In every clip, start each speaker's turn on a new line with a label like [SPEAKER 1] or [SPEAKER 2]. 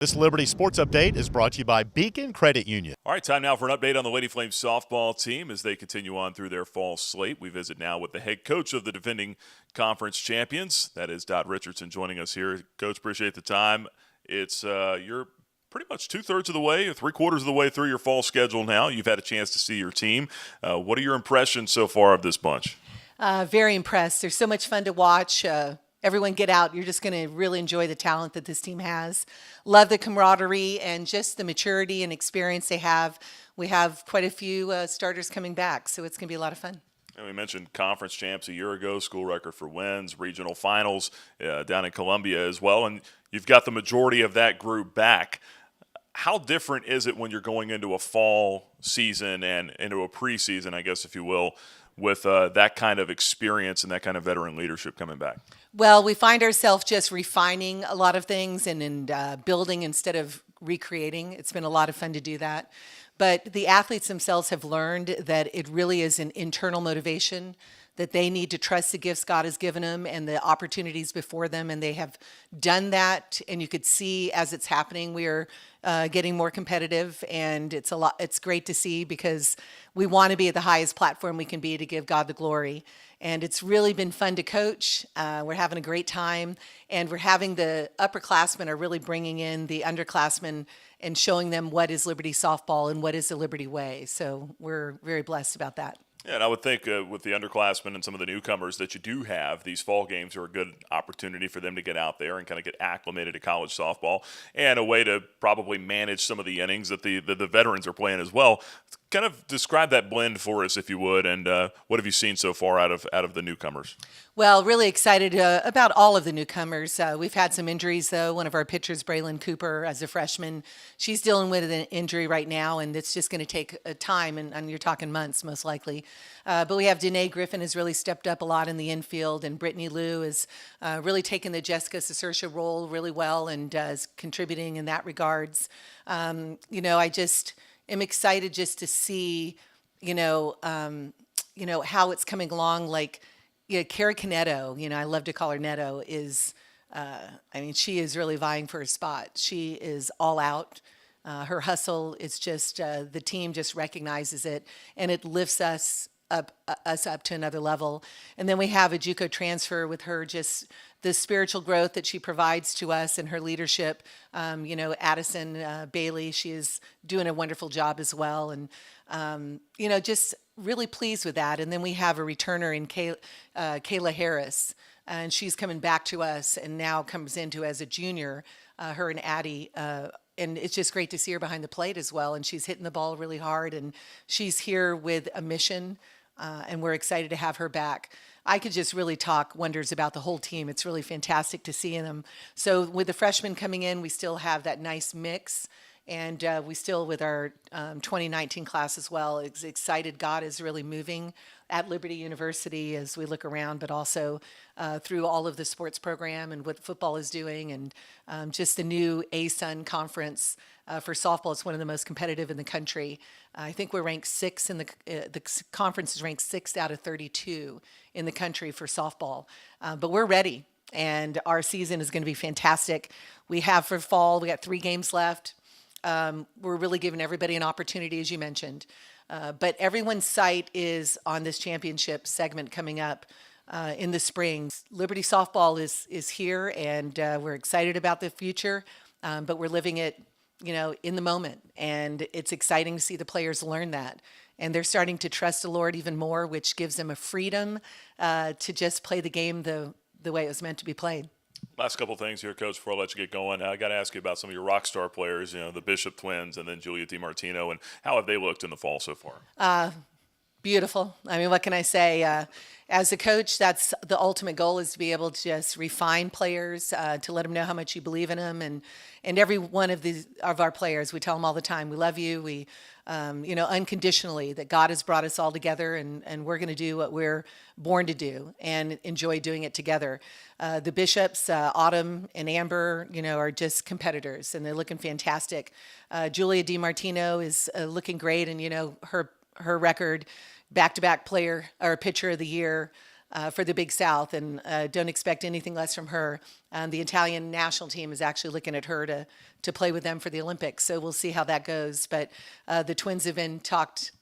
[SPEAKER 1] This Liberty Sports Update is brought to you by Beacon Credit Union.
[SPEAKER 2] All right, time now for an update on the Lady Flames softball team as they continue on through their fall slate. We visit now with the head coach of the defending conference champions. That is Dot Richardson joining us here. Coach, appreciate the time. It's you're pretty much 2/3 of the way, or 3/4 of the way through your fall schedule now. You've had a chance to see your team. What are your impressions so far of this bunch?
[SPEAKER 3] Very impressed. They're so much fun to watch. Everyone get out. You're just going to really enjoy the talent that this team has. Love the camaraderie and just the maturity and experience they have. We have quite a few starters coming back, so it's going to be a lot of fun.
[SPEAKER 2] And we mentioned conference champs a year ago, school record for wins, regional finals down in Columbia as well, and you've got the majority of that group back. How different is it when you're going into a fall season and into a preseason, I guess, if you will, with that kind of experience and that kind of veteran leadership coming back?
[SPEAKER 3] Well, we find ourselves just refining a lot of things and building instead of recreating. It's been a lot of fun to do that. But the athletes themselves have learned that it really is an internal motivation, that they need to trust the gifts God has given them and the opportunities before them. And they have done that. And you could see as it's happening, we are getting more competitive. And it's great to see because we want to be at the highest platform we can be to give God the glory. And it's really been fun to coach. We're having a great time. And we're having the upperclassmen are really bringing in the underclassmen and showing them what is Liberty softball and what is the Liberty way. So we're very blessed about that.
[SPEAKER 2] Yeah, and I would think with the underclassmen and some of the newcomers that you do have, these fall games are a good opportunity for them to get out there and kind of get acclimated to college softball and a way to probably manage some of the innings that the veterans are playing as well. Kind of describe that blend for us, if you would, and what have you seen so far out of the newcomers?
[SPEAKER 3] Well, really excited about all of the newcomers. We've had some injuries, though. One of our pitchers, Braylon Cooper, as a freshman, she's dealing with an injury right now, and it's just going to take time, and you're talking months, most likely. But we have Danae Griffin has really stepped up a lot in the infield, and Brittany Liu has really taken the Jessica Sacercia role really well and is contributing in that regards. I just am excited just to see, how it's coming along. Like, Cara Canetto, I love to call her Netto, is, she is really vying for a spot. She is all out. Her hustle is just, the team just recognizes it, and it lifts us up to another level. And then we have a JUCO transfer with her, just the spiritual growth that she provides to us and her leadership. Addison Bailey, she is doing a wonderful job as well. And, just really pleased with that. And then we have a returner in Kayla Harris, and she's coming back to us and now comes into as a junior, her and Addie. And it's just great to see her behind the plate as well. And she's hitting the ball really hard, and she's here with a mission, and we're excited to have her back. I could just really talk wonders about the whole team. It's really fantastic to see them. So with the freshmen coming in, we still have that nice mix. And we still, with our 2019 class as well, is excited. God is really moving at Liberty University as we look around, but also through all of the sports program and what football is doing, and just the new ASUN conference for softball. It's one of the most competitive in the country. I think we're ranked sixth in the conference is ranked 6th out of 32 in the country for softball. But we're ready, and our season is going to be fantastic. We have for fall, we got 3 games left. We're really giving everybody an opportunity, as you mentioned. But everyone's sight is on this championship segment coming up in the spring. Liberty softball is here, and we're excited about the future, but we're living it, in the moment. And it's exciting to see the players learn that. And they're starting to trust the Lord even more, which gives them a freedom to just play the game the way it was meant to be played.
[SPEAKER 2] Last couple things here, Coach, before I let you get going. I got to ask you about some of your rock star players, the Bishop twins and then Julia DiMartino, and how have they looked in the fall so far?
[SPEAKER 3] Beautiful. What can I say? As a coach, that's the ultimate goal, is to be able to just refine players, to let them know how much you believe in them. And every one of our players, we tell them all the time, we love you. We, unconditionally, that God has brought us all together, and we're going to do what we're born to do and enjoy doing it together. The Bishops, Autumn and Amber, are just competitors, and they're looking fantastic. Julia DiMartino is looking great, and, her record, back-to-back player or pitcher of the year, for the Big South, and don't expect anything less from her. The Italian national team is actually looking at her to play with them for the Olympics, so we'll see how that goes. But the twins have been talked,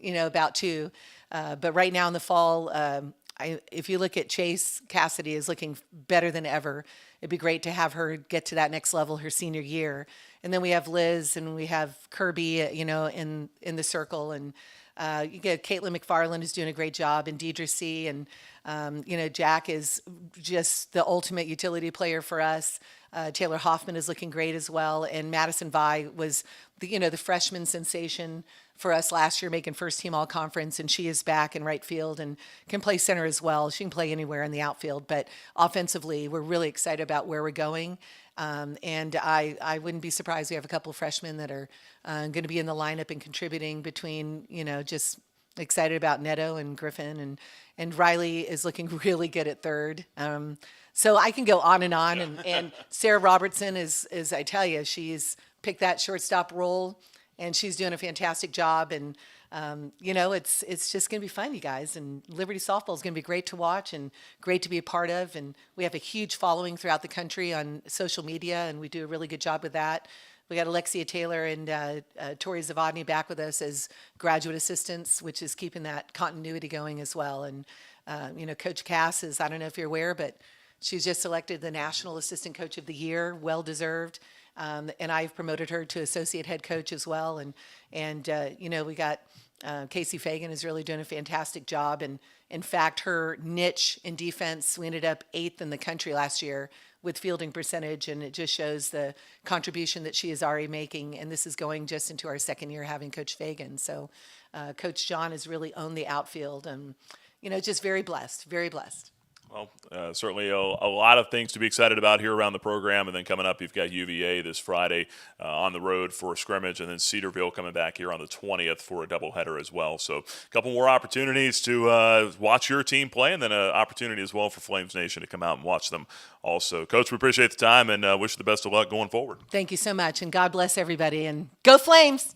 [SPEAKER 3] about too. But right now in the fall, if you look at Chase, Cassidy is looking better than ever. It'd be great to have her get to that next level her senior year. And then we have Liz and we have Kirby, in the circle. And you get Caitlin McFarland is doing a great job, and Deidre C. And, Jack is just the ultimate utility player for us. Taylor Hoffman is looking great as well. And Madison Vi was the freshman sensation for us last year, making first team all conference, and she is back in right field and can play center as well. She can play anywhere in the outfield, but offensively, we're really excited about where we're going. And I wouldn't be surprised we have a couple of freshmen that are going to be in the lineup and contributing between, just excited about Neto and Griffin, and Riley is looking really good at third. So I can go on, and Sarah Robertson is I tell you, she's picked that shortstop role, and she's doing a fantastic job. And it's just going to be fun, you guys. And Liberty softball is going to be great to watch and great to be a part of. And we have a huge following throughout the country on social media, and we do a really good job with that. We got Alexia Taylor and Tori Zavodny back with us as graduate assistants, which is keeping that continuity going as well. And Coach Cass is, I don't know if you're aware, but she's just selected the National Assistant Coach of the Year, well deserved. And I've promoted her to associate head coach as well. And we got Casey Fagan is really doing a fantastic job. And in fact, her niche in defense, we ended up 8th in the country last year with fielding percentage. And it just shows the contribution that she is already making. And this is going just into our second year having Coach Fagan. So Coach John has really owned the outfield, and, just very blessed, very blessed.
[SPEAKER 2] Well, certainly a lot of things to be excited about here around the program. And then coming up, you've got UVA this Friday on the road for a scrimmage, and then Cedarville coming back here on the 20th for a doubleheader as well. So a couple more opportunities to watch your team play, and then an opportunity as well for Flames Nation to come out and watch them also. Coach, we appreciate the time and wish you the best of luck going forward.
[SPEAKER 3] Thank you so much, and God bless everybody, and go Flames!